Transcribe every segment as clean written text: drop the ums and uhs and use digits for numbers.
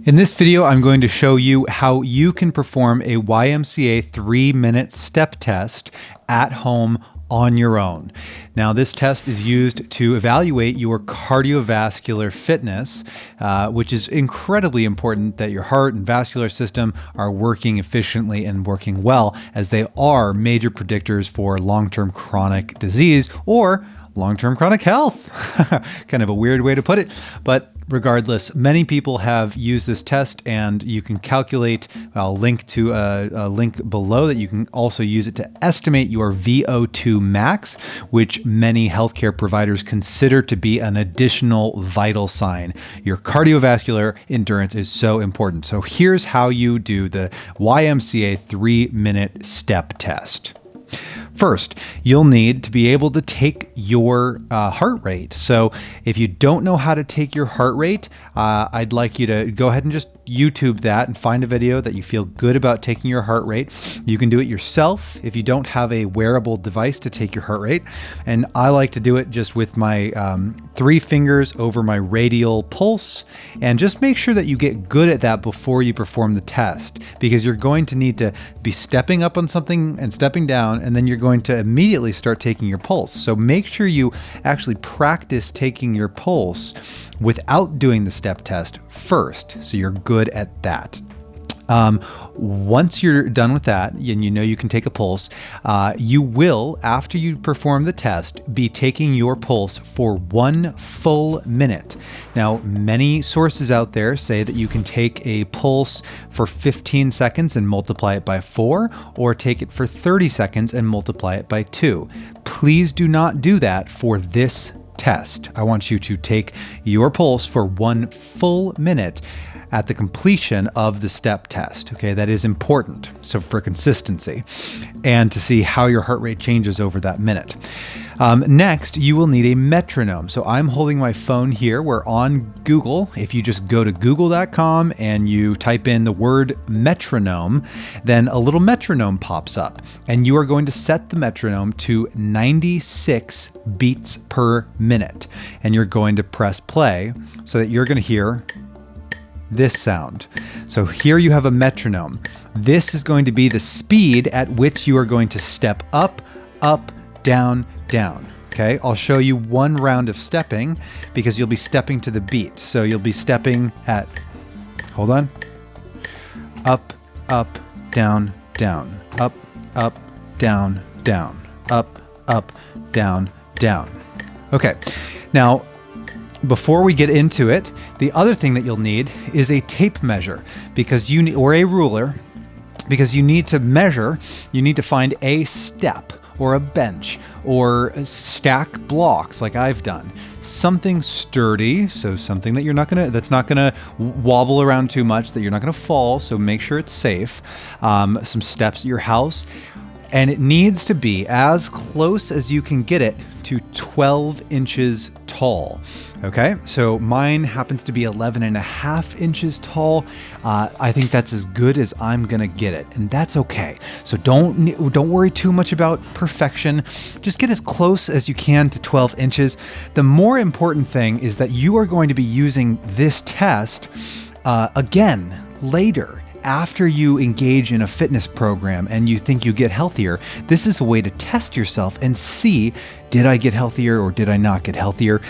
In this video, I'm going to show you how you can perform a YMCA 3-minute step test at home on your own. Now, this test is used to evaluate your cardiovascular fitness, which is incredibly important that your heart and vascular system are working efficiently and working well, as they are major predictors for long-term chronic disease or long-term chronic health. Kind of a weird way to put it, but regardless, many people have used this test, and you can calculate. I'll link to a link below that you can also use it to estimate your VO2 max, which many healthcare providers consider to be an additional vital sign. Your cardiovascular endurance is so important. So here's how you do the YMCA 3-minute step test. First, you'll need to be able to take your heart rate. So if you don't know how to take your heart rate, I'd like you to go ahead and just YouTube that and find a video that you feel good about taking your heart rate. You can do it yourself if you don't have a wearable device to take your heart rate. And I like to do it just with my 3 fingers over my radial pulse, and just make sure that you get good at that before you perform the test, because you're going to need to be stepping up on something and stepping down, and then you're going to immediately start taking your pulse. So make sure you actually practice taking your pulse without doing the step test first, so you're good at that. Once you're done with that, and you know you can take a pulse, you will, after you perform the test, be taking your pulse for 1 full minute. Now, many sources out there say that you can take a pulse for 15 seconds and multiply it by 4, or take it for 30 seconds and multiply it by 2. Please do not do that for this test. I want you to take your pulse for 1 full minute at the completion of the step test. Okay, that is important. So for consistency and to see how your heart rate changes over that minute. Next, you will need a metronome. So I'm holding my phone here. We're on Google. If you just go to google.com and you type in the word metronome, then a little metronome pops up, and you are going to set the metronome to 96 beats per minute. And you're going to press play so that you're going to hear this sound. So here you have a metronome. This is going to be the speed at which you are going to step up, up, down, down. Okay, I'll show you one round of stepping, because you'll be stepping to the beat. So you'll be stepping at, hold on, up, up, down, down, up, up, down, down, up, up, down, down. Okay, now, before we get into it, the other thing that you'll need is a tape measure, because you need, or a ruler, because you need to measure. You need to find a step or a bench or stack blocks like I've done. Something sturdy, so something that that's not gonna wobble around too much, that you're not gonna fall, so make sure it's safe. Some steps at your house. And it needs to be as close as you can get it to 12 inches tall. Okay, so mine happens to be 11.5 inches tall. I think that's as good as I'm gonna get it, and that's okay. So don't worry too much about perfection. Just get as close as you can to 12 inches. The more important thing is that you are going to be using this test again later, after you engage in a fitness program and you think you get healthier. This is a way to test yourself and see, did I get healthier or did I not get healthier?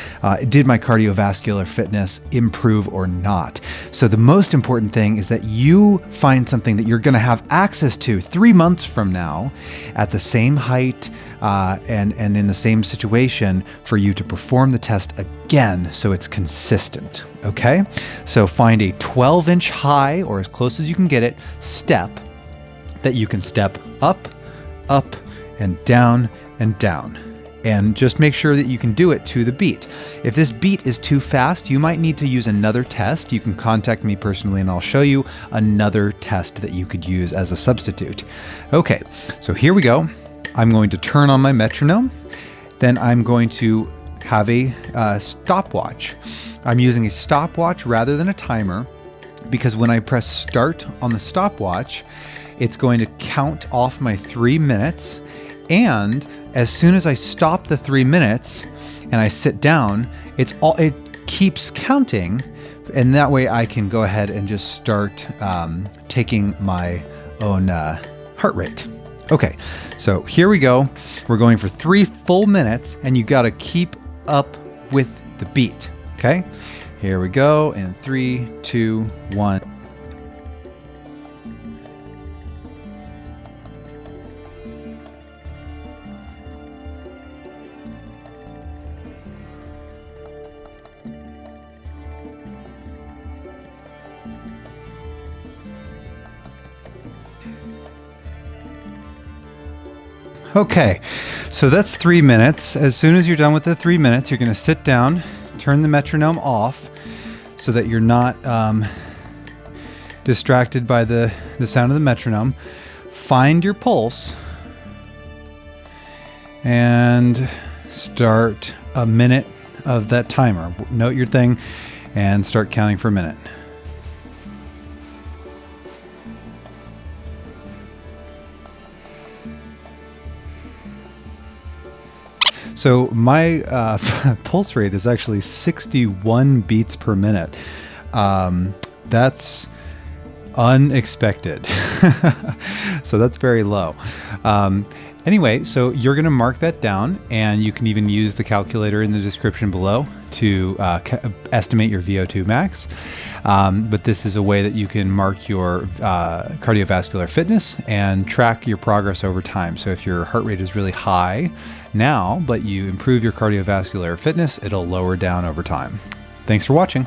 Did my cardiovascular fitness improve or not? So the most important thing is that you find something that you're going to have access to 3 months from now at the same height and in the same situation for you to perform the test again, so it's consistent. Okay, so find a 12-inch high, or as close as you can get it, step that you can step up, up, and down, and down. And just make sure that you can do it to the beat. If this beat is too fast, you might need to use another test. You can contact me personally and I'll show you another test that you could use as a substitute. Okay, so here we go. I'm going to turn on my metronome. Then I'm going to have a stopwatch. I'm using a stopwatch rather than a timer, because when I press start on the stopwatch, it's going to count off my 3 minutes. And as soon as I stop the 3 minutes and I sit down, it keeps counting And that way I can go ahead and just start taking my own heart rate. Okay, so here we go. We're going for 3 full minutes, and you gotta keep up with the beat, okay? Here we go, in 3, 2, 1. Okay, so that's 3 minutes. As soon as you're done with the 3 minutes, you're gonna sit down, turn the metronome off so that you're not distracted by the sound of the metronome. Find your pulse and start a minute of that timer. Note your thing and start counting for a minute. So my pulse rate is actually 61 beats per minute. That's unexpected. So that's very low. Anyway, so you're going to mark that down, and you can even use the calculator in the description below to estimate your VO2 max. But this is a way that you can mark your cardiovascular fitness and track your progress over time. So if your heart rate is really high now, but you improve your cardiovascular fitness, it'll lower down over time. Thanks for watching.